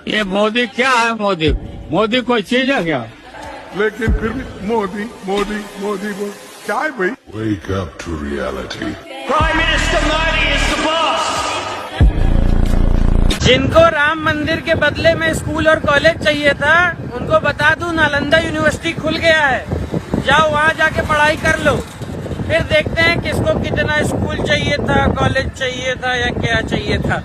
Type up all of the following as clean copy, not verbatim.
ये मोदी क्या है? मोदी मोदी कोई चीज है क्या? लेकिन फिर भी मोदी मोदी मोदी बोल क्या है भाई? Wake up to reality. Prime Minister Modi is the boss. जिनको राम मंदिर के बदले में स्कूल और कॉलेज चाहिए था, उनको बता दूं नालंदा यूनिवर्सिटी खुल गया है। जाओ वहाँ जाके पढ़ाई कर लो, फिर देखते हैं किसको कितना स्कूल चाहिए था, कॉलेज चाहिए था या क्या चाहिए था।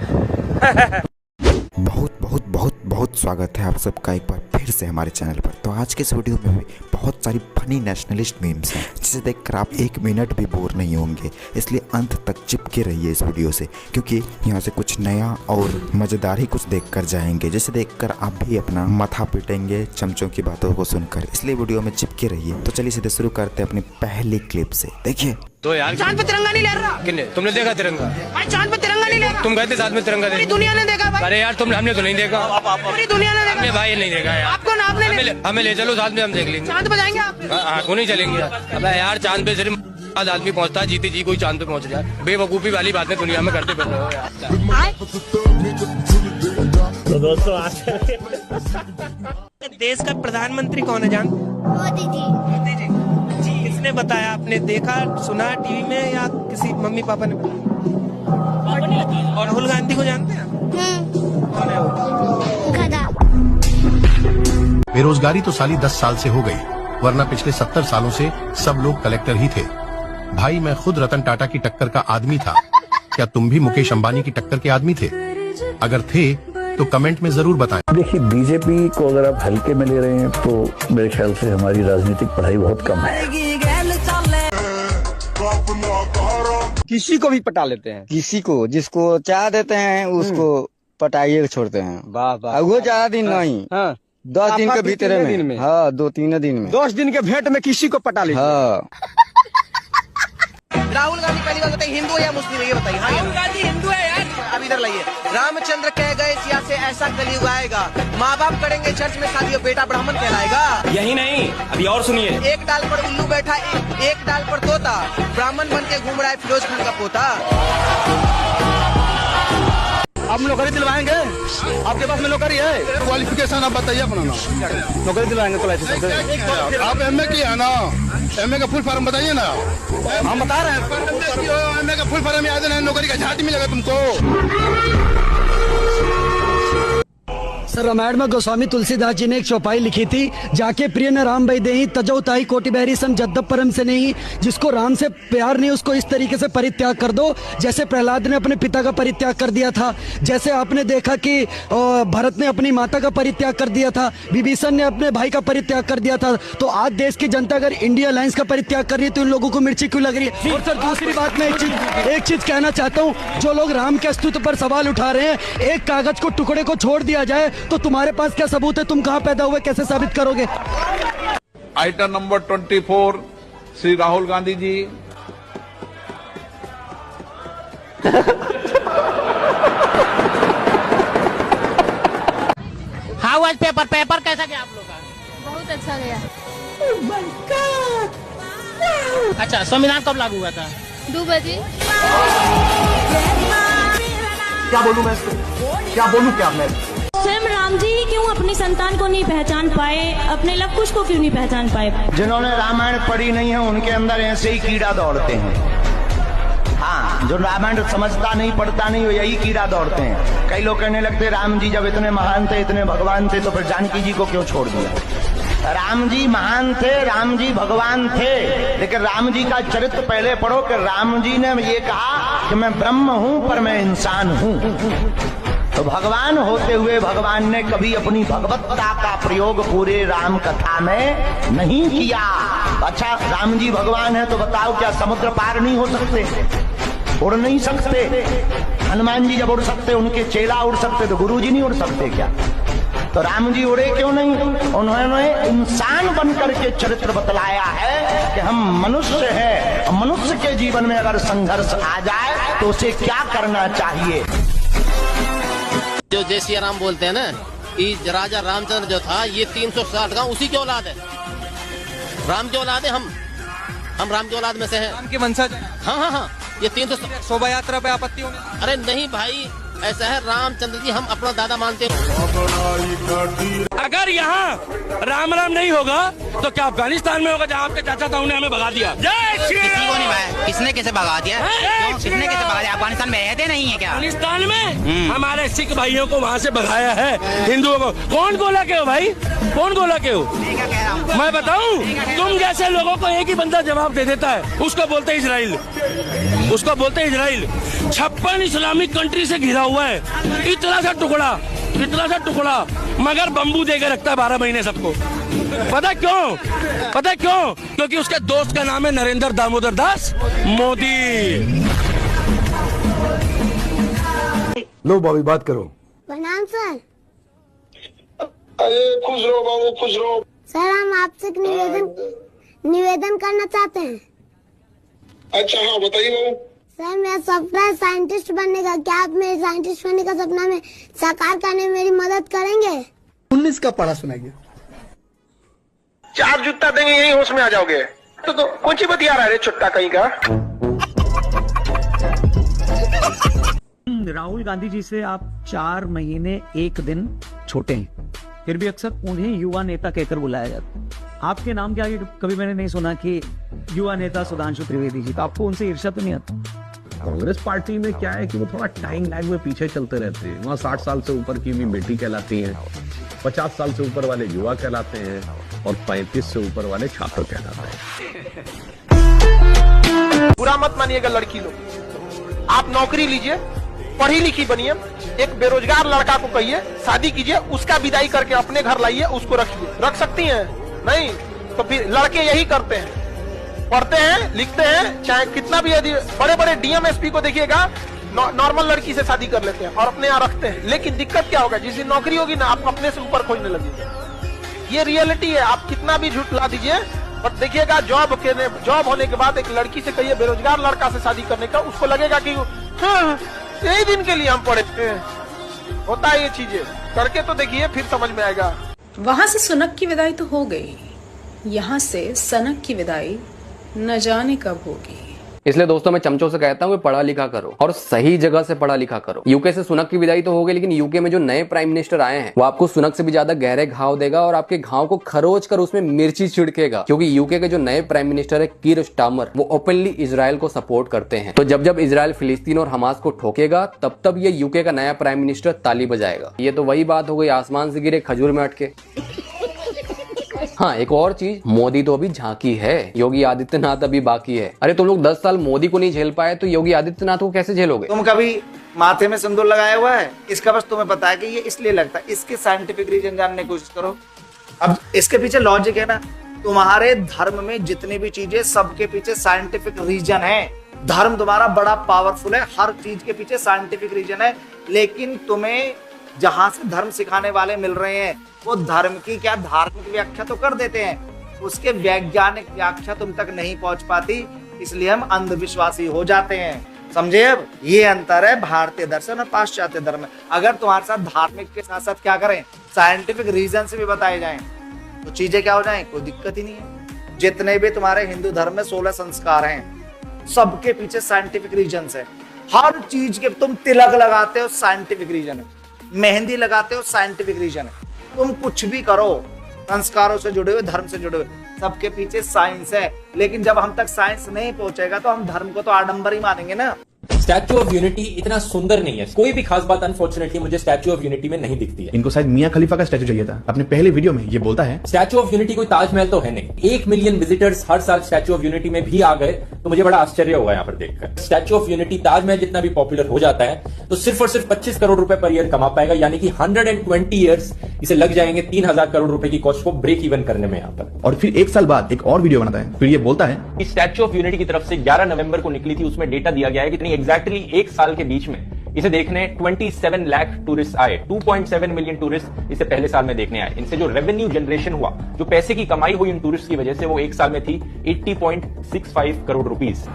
बहुत बहुत बहुत बहुत स्वागत है आप सबका एक बार फिर से हमारे चैनल पर। तो आज के इस वीडियो में भी बहुत सारी फनी नेशनलिस्ट मीम्स हैं जिसे देखकर आप एक मिनट भी बोर नहीं होंगे, इसलिए अंत तक चिपके रहिए इस वीडियो से, क्योंकि यहाँ से कुछ नया और मज़ेदार ही कुछ देख कर जाएंगे, जिसे देखकर आप भी अपना माथा पीटेंगे चमचों की बातों को सुनकर। इसलिए वीडियो में चिपके रहिए। तो चलिए सीधे शुरू करते हैं अपनी पहली क्लिप से। देखिए तो यार चांद पे तिरंगा नहीं लहर रहा। किन्ने तुमने देखा तिरंगा? भाई चांद पे तिरंगा नहीं लहर रहा। तुम गए थे साथ में तिरंगा पूरी देखने? दुनिया ने देखा भाई। अरे यार हमने तो नहीं देखा। पूरी दुनिया ने हमने देखा। भाई नहीं देखा यार। आपको ना आपने हमें ले चलो साथ में, हम देख लेंगे। चांद पे जाएंगे आप? हाँ क्यों नहीं चलेंगे यार? अबे यार चांद पे सिर्फ आज आदमी पहुंचता है, जीते जी कोई चांद पे पहुंच रहा है। बेवकूफी वाली बातें दुनिया में करते फिर रहे हो यार। तो दोस्तों आज देश का प्रधानमंत्री कौन है जान? मोदी जी। किसने बताया? आपने देखा सुना टीवी में या किसी मम्मी पापा ने? और राहुल गांधी को जानते हैं? कौन है वो? गधा। बेरोजगारी तो साली 10 साल से हो गई, वरना पिछले 70 सालों से सब लोग कलेक्टर ही थे। भाई मैं खुद रतन टाटा की टक्कर का आदमी था, क्या तुम भी मुकेश अंबानी की टक्कर के आदमी थे? अगर थे तो कमेंट में जरूर बताएं। देखिए बीजेपी को अगर आप हल्के में ले रहे हैं तो मेरे ख्याल से हमारी राजनीतिक पढ़ाई बहुत कम है। किसी को भी पटा लेते हैं, किसी को जिसको चाह देते हैं उसको पटाइए छोड़ते हैं। वाह वाह। वो ज्यादा दिन नहीं, हाँ 10 दिन के भीतर में, हाँ 2-3 दिन में, 10 दिन के भेंट में किसी को पटा लीजिए। हाँ राहुल गांधी पहली बात बताइए, हिंदू है या मुस्लिम है ये बताइए। राहुल गांधी हिंदू है यार। अब इधर लाइए। रामचंद्र कह गए सिया से ऐसा कलयुग आएगा, माँ बाप करेंगे चर्च में शादी और बेटा ब्राह्मण कहलाएगा। यही नहीं, अभी और सुनिए। एक डाल पर उल्लू बैठा, एक डाल पर तोता, ब्राह्मण बन के घूम रहा है फिरोज खान का पोता। अब नौकरी दिलवाएंगे? आपके पास में नौकरी है? क्वालिफिकेशन आप बताइए अपना नाम। नौकरी दिलवाएंगे तो लाइसेंस। आप एमए की है ना? एमए का फुल फॉर्म बताइए ना। हम बता रहे हैं। एमए का फुल फॉर्म याद है? नौकरी का झाट मिलेगा तुमको। सर रामायण में गोस्वामी तुलसीदास जी ने एक चौपाई लिखी थी, जाके प्रिय न राम भई देहि तजौ ताहि कोटि बहरी सम जद्दप परम से नहीं। जिसको राम से प्यार नहीं उसको इस तरीके से परित्याग कर दो जैसे प्रहलाद ने अपने पिता का परित्याग कर दिया था, जैसे आपने देखा कि भरत ने अपनी माता का परित्याग कर दिया था, विभीषण ने अपने भाई का परित्याग कर दिया था। तो आज देश की जनता अगर इंडिया अलायंस का परित्याग कर रही है तो इन लोगों को मिर्ची क्यों लग रही है? और सर दूसरी बात मैं एक चीज कहना चाहता हूँ, जो लोग राम के अस्तित्व पर सवाल उठा रहे हैं, एक कागज को टुकड़े को छोड़ दिया जाए तो तुम्हारे पास क्या सबूत है? तुम कहां पैदा हुए, कैसे साबित करोगे? Item number 24 Shri Rahul Gandhi ji. How was paper कैसा गया आप लोग का? बहुत अच्छा गया। अच्छा संविधान कब लागू हुआ था? 2 बजे। क्या बोलूं मैं इसको? क्या बोलूं क्या मैं? स्वयं राम जी ही क्यों अपनी संतान को नहीं पहचान पाए, अपने लव कुश को क्यों नहीं पहचान पाए? जिन्होंने रामायण पढ़ी नहीं है उनके अंदर ऐसे ही कीड़ा दौड़ते हैं। हाँ, जो रामायण समझता नहीं पढ़ता नहीं वो यही कीड़ा दौड़ते हैं। कई लोग कहने लगते राम जी जब इतने महान थे, इतने भगवान थे, तो फिर जानकी जी को क्यों छोड़ दिया? राम जी महान थे, राम जी भगवान थे, लेकिन राम जी का चरित्र पहले पढ़ो कि राम जी ने ये कहा कि मैं ब्रह्म हूं पर मैं इंसान हूं। तो भगवान होते हुए भगवान ने कभी अपनी भगवत्ता का प्रयोग पूरे राम कथा में नहीं किया। अच्छा राम जी भगवान है तो बताओ क्या समुद्र पार नहीं हो सकते? उड़ नहीं सकते? हनुमान जी जब उड़ सकते, उनके चेला उड़ सकते, तो गुरु जी नहीं उड़ सकते क्या? तो राम जी उड़े क्यों नहीं? उन्होंने इंसान बनकर के चरित्र बतलाया है कि हम मनुष्य हैं, मनुष्य के जीवन में अगर संघर्ष आ जाए तो उसे क्या करना चाहिए। जो जय सिया राम बोलते हैं ना, कि राजा रामचंद्र जो था ये 360 गांव उसी की औलाद है, राम की औलाद है। हम राम की औलाद में से हैं, राम के वंशज। हाँ हाँ हाँ, ये 300 शोभा यात्रा पे आपत्ति होगी? अरे नहीं भाई, ऐसा है रामचंद्र जी हम अपना दादा मानते हैं। अगर यहाँ राम राम नहीं होगा तो क्या अफगानिस्तान में होगा जहाँ आपके चाचा ताऊ ने हमें भगा दिया? किसी को नहीं भगाया। किसने कैसे भगा दिया? किसने कैसे भगा दिया? अफगानिस्तान में रहते नहीं है क्या? अफगानिस्तान में हमारे सिख भाइयों को वहाँ से भगाया है, हिंदुओं को। कौन गोला के हो भाई? कौन गोला के हो? मैं बताऊं, तुम जैसे लोगों को एक ही बंदा जवाब दे देता है, उसको बोलते इजराइल, उसको बोलते इजराइल। 56 इस्लामिक कंट्री से घिरा हुआ है, इतना सा टुकड़ा, मगर बम्बू देकर रखता है 12 महीने सबको। पता क्यों? पता क्यों? क्योंकि उसके दोस्त का नाम है नरेंद्र दामोदर दास मोदी। लो बॉबी बात करो। प्रणाम सर। अरे खुश रहो बाबू, खुश रहो। सर हम आपसे एक निवेदन करना चाहते हैं। अच्छा हाँ बताइए बाबू। सर मेरा सपना है साइंटिस्ट बनने का। क्या आप मेरे साइंटिस्ट बनने का सपना में साकार करने में मेरी मदद करेंगे? 19 का पढ़ा सुनाइए। 4 जूता देंगे यही होश में आ जाओगे। तो कौन सी बतिया रहा है छुट्टा कहीं का? राहुल गांधी जी से आप 4 महीने 1 दिन छोटे हैं, फिर भी अक्सर उन्हें युवा नेता कहकर बुलाया जाता है। आपके नाम के आगे कभी मैंने नहीं सुना कि युवा नेता सुधांशु त्रिवेदी जी। तो आपको उनसे ईर्ष्या तो नहीं आता? कांग्रेस पार्टी में क्या है कि वो थोड़ा टाइम लैग में पीछे चलते रहते हैं। वहाँ 60 साल से ऊपर की भी बेटी कहलाती हैं, 50 साल से ऊपर वाले युवा कहलाते हैं और 35 से ऊपर वाले छात्र कहलाते हैं। बुरा मत मानिएगा लड़की लोग, आप नौकरी लीजिए, पढ़ी लिखी बनिए। एक बेरोजगार लड़का को कहिए शादी कीजिए, उसका विदाई करके अपने घर लाइए, उसको रखिए। रख सकती हैं? नहीं तो फिर लड़के यही करते हैं, पढ़ते हैं, लिखते हैं, चाहे कितना भी यदि बड़े बड़े डीएम एसपी को देखिएगा, नॉर्मल लड़की से शादी कर लेते हैं और अपने यहाँ रखते हैं। लेकिन दिक्कत क्या होगा, जिस दिन नौकरी होगी ना, आप अपने से ऊपर खोजने लगेंगे। ये रियलिटी है। आप कितना भी झूठ ला दीजिए, बट देखिएगा जॉब होने के बाद एक लड़की से कहिए बेरोजगार लड़का से शादी करने का, उसको लगेगा कि हाँ, यही दिन के लिए हम पढ़े थे। होता है ये चीजें, करके तो देखिए फिर समझ में आएगा। वहां से सुनक की विदाई तो हो गई, यहाँ से सनक की विदाई न जाने कब होगी। इसलिए दोस्तों मैं चमचों से कहता हूँ पढ़ा लिखा करो और सही जगह से पढ़ा लिखा करो। यूके से सुनक की विदाई तो हो गई, लेकिन यूके में जो नए प्राइम मिनिस्टर आए हैं वो आपको सुनक से भी ज्यादा गहरे घाव देगा और आपके घाव को खरोच कर उसमें मिर्ची छिड़केगा। क्योंकि यूके के जो नए प्राइम मिनिस्टर है कीर स्टारमर, वो ओपनली इजराइल को सपोर्ट करते हैं। तो जब जब इजराइल फिलिस्तीन और हमास को ठोकेगा तब तब ये यूके का नया प्राइम मिनिस्टर ताली बजाएगा। ये तो वही बात हो गई आसमान से गिरे खजूर में अटके। हाँ, एक और चीज, मोदी तो अभी झांकी है, योगी आदित्यनाथ अभी बाकी है। अरे तुम लोग 10 साल मोदी को नहीं झेल पाए तो योगी आदित्यनाथ को कैसे झेलोगे? तुम कभी माथे में सिंदूर लगाया हुआ है? इसका बस तुम्हें पता है कि ये इसलिए लगता है। इसके साइंटिफिक रीजन जानने की कोशिश करो। अब इसके पीछे लॉजिक है ना, तुम्हारे धर्म में जितनी भी चीजें, सबके पीछे साइंटिफिक रीजन है। धर्म तुम्हारा बड़ा पावरफुल है, हर चीज के पीछे साइंटिफिक रीजन है। लेकिन तुम्हें जहां से धर्म सिखाने वाले मिल रहे हैं वो धर्म की क्या धार्मिक व्याख्या तो कर देते हैं, उसके वैज्ञानिक व्याख्या तुम तक नहीं पहुंच पाती, इसलिए हम अंधविश्वासी हो जाते हैं। समझे? अब ये अंतर है भारतीय दर्शन और पाश्चात्य धर्म में। अगर तुम्हारे साथ धार्मिक के साथ साथ क्या करें, साइंटिफिक रीजन से भी बताए जाएं तो चीजें क्या हो जाएं, कोई दिक्कत ही नहीं है। जितने भी तुम्हारे हिंदू धर्म में 16 संस्कार हैं, सबके पीछे साइंटिफिक रीजन है। हर चीज के तुम तिलक लगाते हो, साइंटिफिक रीजन है। मेहंदी लगाते हो, साइंटिफिक रीजन है। तुम कुछ भी करो, संस्कारों से जुड़े हुए, धर्म से जुड़े हुए, सबके पीछे साइंस है। लेकिन जब हम तक साइंस नहीं पहुंचेगा तो हम धर्म को तो आडंबर ही मानेंगे ना। स्टैच्यू ऑफ यूनिटी इतना सुंदर नहीं है, कोई भी खास बात अनफॉर्चुनेटली मुझे स्टैच्यू ऑफ यूनिटी में नहीं दिखती है। इनको शायद मियां खलीफा का स्टैच्यू चाहिए था। अपने पहले वीडियो में ये बोलता है स्टैच्यू ऑफ यूनिटी कोई ताजमहल तो है नहीं। 1 मिलियन विजिटर्स हर साल स्टैच्यू ऑफ यूनिटी में भी आ गए तो मुझे बड़ा आश्चर्य हुआ यहाँ पर देखकर। स्टैच्यू ऑफ यूनिटी ताजमहल जितना भी पॉपुलर हो जाता है तो सिर्फ और सिर्फ 25 करोड़ रुपए पर ईयर कमा पाएगा, यानी कि 120 ईयर्स इसे लग जाएंगे 3000 करोड़ रुपए की कॉस्ट को ब्रेक इवन करने में यहाँ पर। और फिर 1 साल बाद एक और वीडियो बनाता है, फिर ये बोलता है स्टैच्यू ऑफ यूनिटी की तरफ से 11 नवंबर को निकली थी, उसमें डेटा दिया गया है कितनी एग्जैक्टली 1 साल के बीच में इसे देखने 27 लाख टूरिस्ट आए। 2.7 मिलियन टूरिस्ट इसे पहले साल में देखने आए। इनसे जो रेवेन्यू जनरेशन हुआ, जो पैसे की कमाई हुई इन टूरिस्ट की वजह से, वो 1 साल में थी 80.65 करोड़ रुपीस।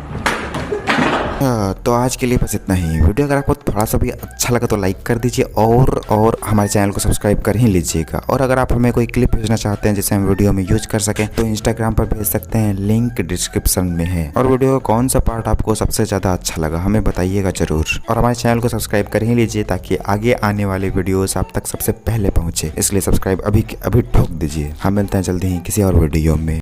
तो आज के लिए बस इतना ही। वीडियो अगर आपको थोड़ा सा भी अच्छा लगा तो लाइक कर दीजिए और हमारे चैनल को सब्सक्राइब कर ही लीजिएगा। और अगर आप हमें कोई क्लिप भेजना चाहते हैं जिसे हम वीडियो में यूज कर सकें तो इंस्टाग्राम पर भेज सकते हैं, लिंक डिस्क्रिप्शन में है। और वीडियो का कौन सा पार्ट आपको सबसे ज़्यादा अच्छा लगा हमें बताइएगा जरूर। और हमारे चैनल को सब्सक्राइब कर ही लीजिए ताकि आगे आने वाले वीडियोस आप तक सबसे पहले पहुंचे। इसलिए सब्सक्राइब अभी ठोक दीजिए। हम मिलते हैं जल्दी ही किसी और वीडियो में।